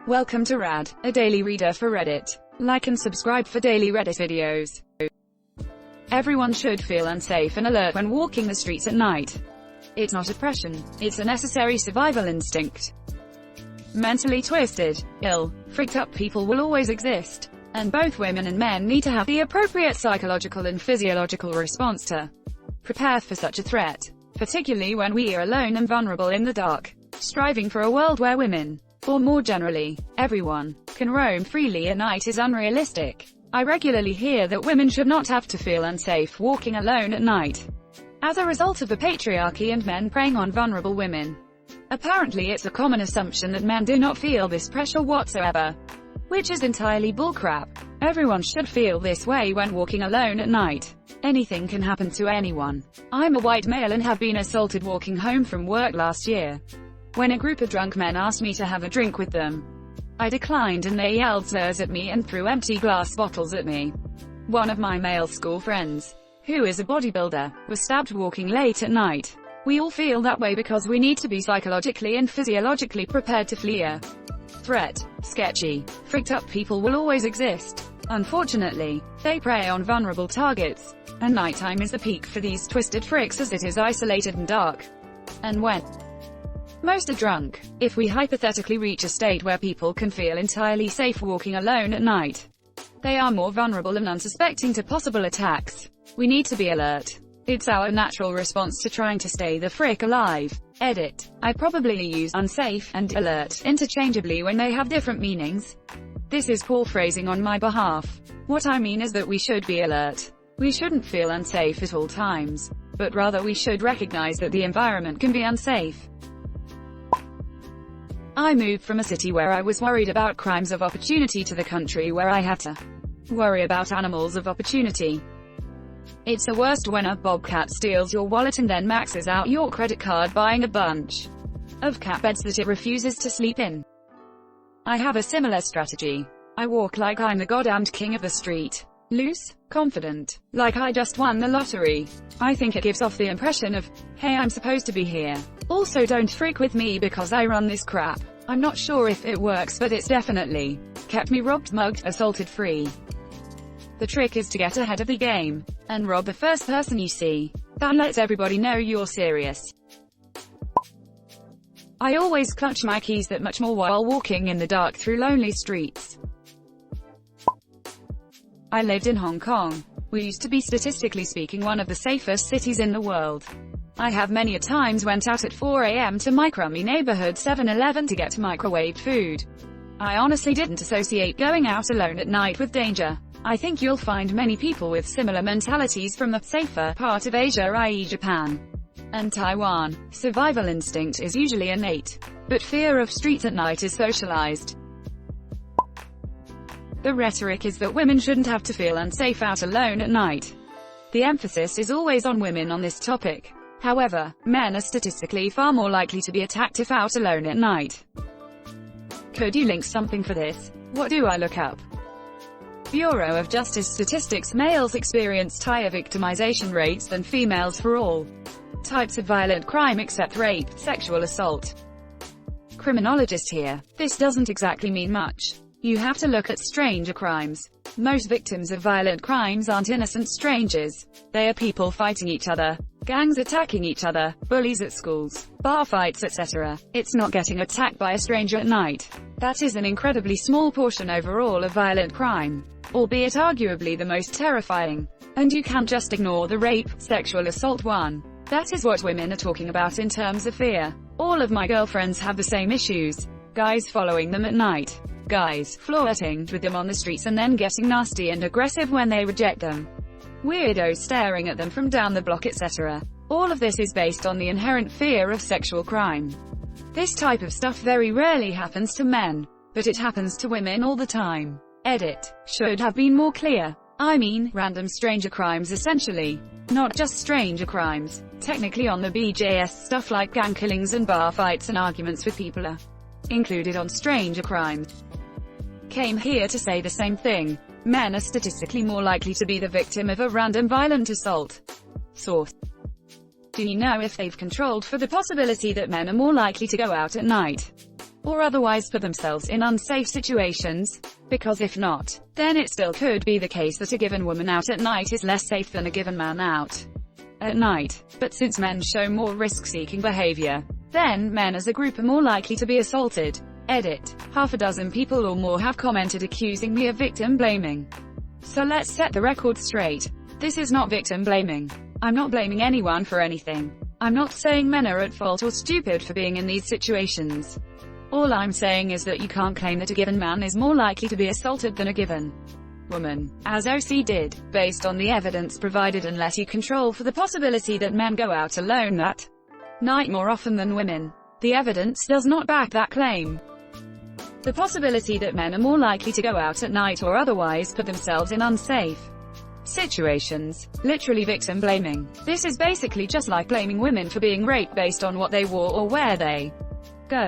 Welcome to Rad, a daily reader for Reddit. Like and subscribe for daily Reddit videos. Everyone should feel unsafe and alert when walking the streets at night. It's not oppression, it's a necessary survival instinct. Mentally twisted, ill, freaked up people will always exist, and both women and men need to have the appropriate psychological and physiological response to prepare for such a threat, particularly when we are alone and vulnerable in the dark. Striving for a world where women, or more generally, everyone, can roam freely at night is unrealistic. I regularly hear that women should not have to feel unsafe walking alone at night, as a result of the patriarchy and men preying on vulnerable women. Apparently it's a common assumption that men do not feel this pressure whatsoever, which is entirely bullcrap. Everyone should feel this way when walking alone at night. Anything can happen to anyone. I'm a white male and have been assaulted walking home from work last year, when a group of drunk men asked me to have a drink with them. I declined and they yelled slurs at me and threw empty glass bottles at me. One of my male school friends, who is a bodybuilder, was stabbed walking late at night. We all feel that way because we need to be psychologically and physiologically prepared to flee a threat. Sketchy, freaked up people will always exist. Unfortunately, they prey on vulnerable targets, and nighttime is the peak for these twisted freaks as it is isolated and dark. And when most are drunk, if we hypothetically reach a state where people can feel entirely safe walking alone at night, they are more vulnerable and unsuspecting to possible attacks. We need to be alert. It's our natural response to trying to stay the frick alive. Edit. I probably use unsafe and alert interchangeably when they have different meanings. This is poor phrasing on my behalf. What I mean is that we should be alert. We shouldn't feel unsafe at all times, but rather we should recognize that the environment can be unsafe. I moved from a city where I was worried about crimes of opportunity to the country where I had to worry about animals of opportunity. It's the worst when a bobcat steals your wallet and then maxes out your credit card buying a bunch of cat beds that it refuses to sleep in. I have a similar strategy. I walk like I'm the goddamned king of the street. Loose, confident, like I just won the lottery. I think it gives off the impression of, hey, I'm supposed to be here. Also, don't freak with me because I run this crap. I'm not sure if it works, but it's definitely kept me robbed, mugged, assaulted free. The trick is to get ahead of the game and rob the first person you see. That lets everybody know you're serious. I always clutch my keys that much more while walking in the dark through lonely streets. I lived in Hong Kong. We used to be, statistically speaking, one of the safest cities in the world. I have many a times went out at 4 a.m. to my crummy neighborhood 7-Eleven to get microwaved food. I honestly didn't associate going out alone at night with danger. I think you'll find many people with similar mentalities from the safer part of Asia, i.e. Japan and Taiwan. Survival instinct is usually innate, but fear of streets at night is socialized. The rhetoric is that women shouldn't have to feel unsafe out alone at night. The emphasis is always on women on this topic. However, men are statistically far more likely to be attacked if out alone at night. Could you link something for this? What do I look up? Bureau of Justice Statistics: males experience higher victimization rates than females for all types of violent crime except rape, sexual assault. Criminologist here. This doesn't exactly mean much. You have to look at stranger crimes. Most victims of violent crimes aren't innocent strangers. They are people fighting each other, gangs attacking each other, bullies at schools, bar fights, etc. It's not getting attacked by a stranger at night. That is an incredibly small portion overall of violent crime, albeit arguably the most terrifying. And you can't just ignore the rape, sexual assault one. That is what women are talking about in terms of fear. All of my girlfriends have the same issues. Guys following them at night. Guys flirting with them on the streets and then getting nasty and aggressive when they reject them. Weirdos staring at them from down the block, etc. All of this is based on the inherent fear of sexual crime. This type of stuff very rarely happens to men, but it happens to women all the time. Edit. Should have been more clear. I mean, random stranger crimes essentially. Not just stranger crimes. Technically on the BJS, stuff like gang killings and bar fights and arguments with people are included on stranger crimes. Came here to say the same thing. Men are statistically more likely to be the victim of a random violent assault. Source. Do you know if they've controlled for the possibility that men are more likely to go out at night? or otherwise put themselves in unsafe situations. Because if not, then it still could be the case that a given woman out at night is less safe than a given man out at night. But since men show more risk-seeking behavior, then men as a group are more likely to be assaulted. Edit. Half a dozen people or more have commented accusing me of victim blaming. So let's set the record straight. This is not victim blaming. I'm not blaming anyone for anything. I'm not saying men are at fault or stupid for being in these situations. All I'm saying is that you can't claim that a given man is more likely to be assaulted than a given woman, as OC did, based on the evidence provided, and let you control for the possibility that men go out alone that night more often than women. The evidence does not back that claim. The possibility that men are more likely to go out at night or otherwise put themselves in unsafe situations. Literally victim blaming. This is basically just like blaming women for being raped based on what they wore or where they go.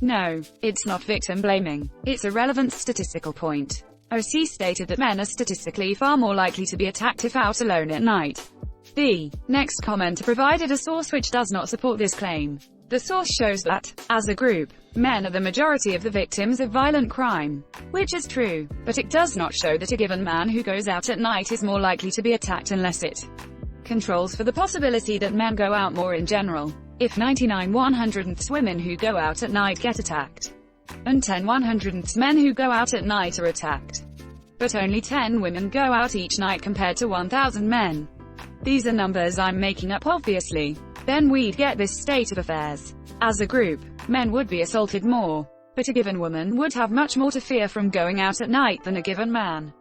No, it's not victim blaming. It's a relevant statistical point. OC stated that men are statistically far more likely to be attacked if out alone at night. The next commenter provided a source which does not support this claim. The source shows that, as a group, men are the majority of the victims of violent crime, which is true, but it does not show that a given man who goes out at night is more likely to be attacked unless it controls for the possibility that men go out more in general. If 99 100ths women who go out at night get attacked, and 10 100ths men who go out at night are attacked, but only 10 women go out each night compared to 1,000 men. These are numbers I'm making up obviously. Then we'd get this state of affairs. As a group, men would be assaulted more, but a given woman would have much more to fear from going out at night than a given man.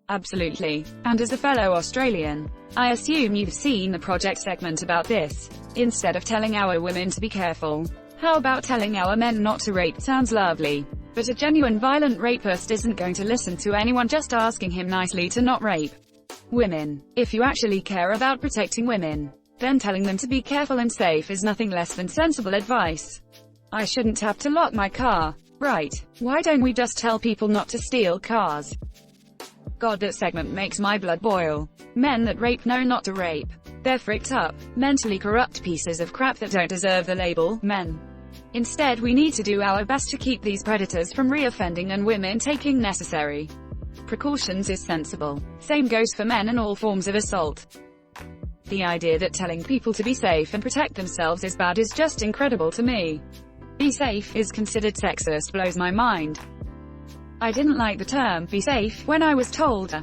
Absolutely. And as a fellow Australian, I assume you've seen the project segment about this. Instead of telling our women to be careful, how about telling our men not to rape? Sounds lovely. But a genuine violent rapist isn't going to listen to anyone just asking him nicely to not rape women. If you actually care about protecting women, then telling them to be careful and safe is nothing less than sensible advice. I shouldn't have to lock my car. Right. Why don't we just tell people not to steal cars? God, that segment makes my blood boil. Men that rape know not to rape. They're fricked up, mentally corrupt pieces of crap that don't deserve the label men. Instead, we need to do our best to keep these predators from reoffending, and women taking necessary precautions is sensible. Same goes for men and all forms of assault. The idea that telling people to be safe and protect themselves is bad is just incredible to me. Be safe is considered sexist blows my mind. I didn't like the term be safe when I was told.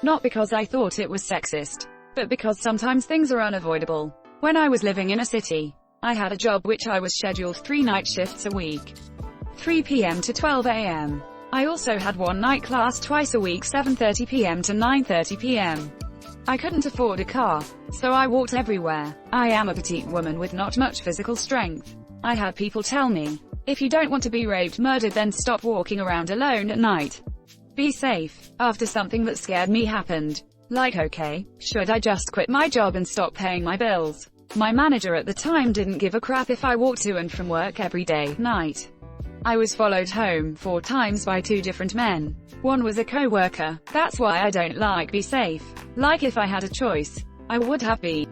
Not because I thought it was sexist, but because sometimes things are unavoidable. When I was living in a city, I had a job which I was scheduled 3 night shifts a week. 3 p.m. to 12 a.m. I also had one night class twice a week, 7:30 p.m. to 9:30 p.m. I couldn't afford a car, so I walked everywhere. I am a petite woman with not much physical strength. I had people tell me, if you don't want to be raped, murdered, then stop walking around alone at night. Be safe. After something that scared me happened. Like, okay, should I just quit my job and stop paying my bills? My manager at the time didn't give a crap if I walked to and from work every day, night. I was followed home 4 times by 2 different men. One was a co-worker. That's why I don't like be safe. Like, if I had a choice, I would have be.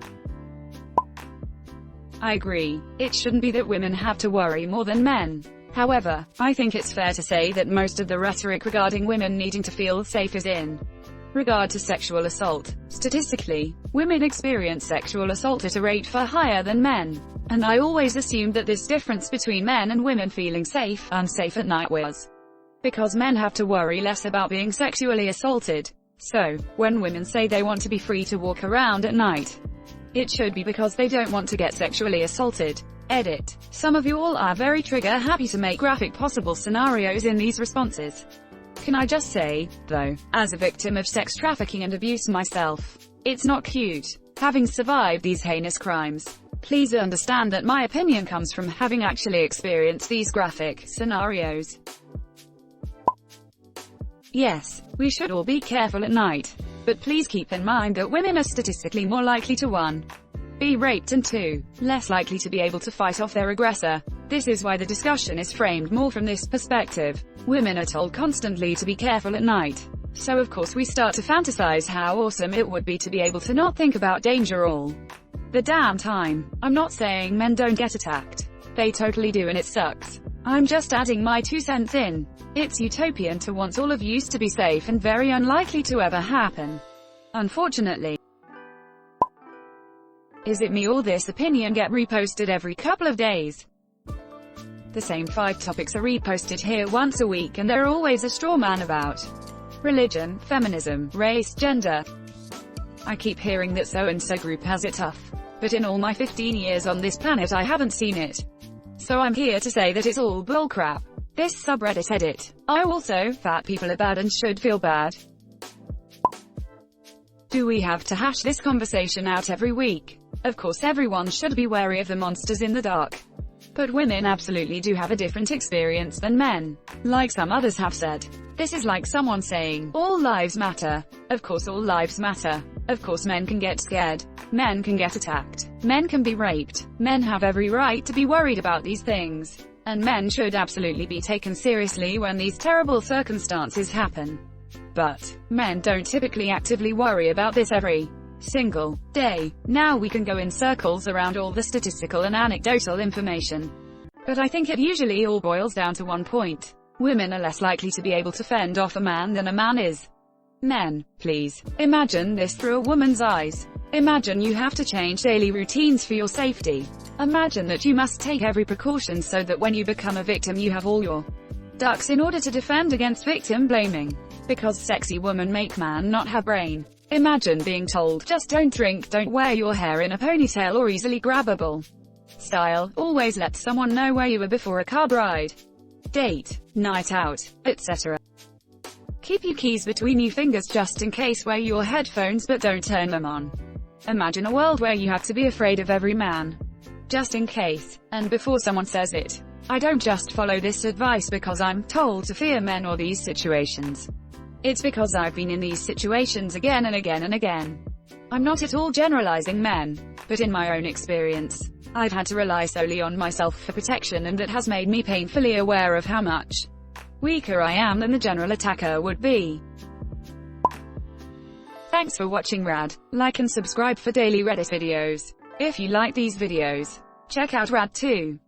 I agree. It shouldn't be that women have to worry more than men. However, I think it's fair to say that most of the rhetoric regarding women needing to feel safe is in regard to sexual assault. Statistically, women experience sexual assault at a rate far higher than men. And I always assumed that this difference between men and women feeling safe, unsafe at night was because men have to worry less about being sexually assaulted. So, when women say they want to be free to walk around at night, it should be because they don't want to get sexually assaulted. Edit. Some of you all are very trigger-happy to make graphic possible scenarios in these responses. Can I just say, though, as a victim of sex trafficking and abuse myself, it's not cute, having survived these heinous crimes. Please understand that my opinion comes from having actually experienced these graphic scenarios. Yes, we should all be careful at night. But please keep in mind that women are statistically more likely to 1. Be raped, and 2. Less likely to be able to fight off their aggressor. This is why the discussion is framed more from this perspective. Women are told constantly to be careful at night. So of course we start to fantasize how awesome it would be to be able to not think about danger all the damn time. I'm not saying men don't get attacked. They totally do, and it sucks. I'm just adding my 2 cents in. It's utopian to want all of you to be safe and very unlikely to ever happen. Unfortunately. Is it me or this opinion get reposted every couple of days? The same 5 topics are reposted here once a week, and they're always a straw man about religion, feminism, race, gender. I keep hearing that so-and-so group has it tough. But in all my 15 years on this planet I haven't seen it. So I'm here to say that it's all bullcrap. This subreddit edit. I also, fat people are bad and should feel bad. Do we have to hash this conversation out every week? Of course everyone should be wary of the monsters in the dark. But women absolutely do have a different experience than men. Like some others have said. This is like someone saying, all lives matter. Of course all lives matter. Of course men can get scared. Men can get attacked. Men can be raped. Men have every right to be worried about these things. And men should absolutely be taken seriously when these terrible circumstances happen. But men don't typically actively worry about this every single day. Now we can go in circles around all the statistical and anecdotal information. But I think it usually all boils down to one point. Women are less likely to be able to fend off a man than a man is. Men, please, imagine this through a woman's eyes. Imagine you have to change daily routines for your safety. Imagine that you must take every precaution so that when you become a victim you have all your ducks in order to defend against victim blaming. Because sexy women make man not have brain. Imagine being told, just don't drink, don't wear your hair in a ponytail or easily grabbable style, always let someone know where you were before a car ride, date, night out, etc. Keep your keys between your fingers just in case, wear your headphones but don't turn them on. Imagine a world where you have to be afraid of every man. Just in case. And before someone says it, I don't just follow this advice because I'm told to fear men or these situations. It's because I've been in these situations again and again and again. I'm not at all generalizing men, but in my own experience, I've had to rely solely on myself for protection, and that has made me painfully aware of how much weaker I am than the general attacker would be. Thanks for watching Rad. Like and subscribe for daily Reddit videos. If you like these videos, check out Rad too.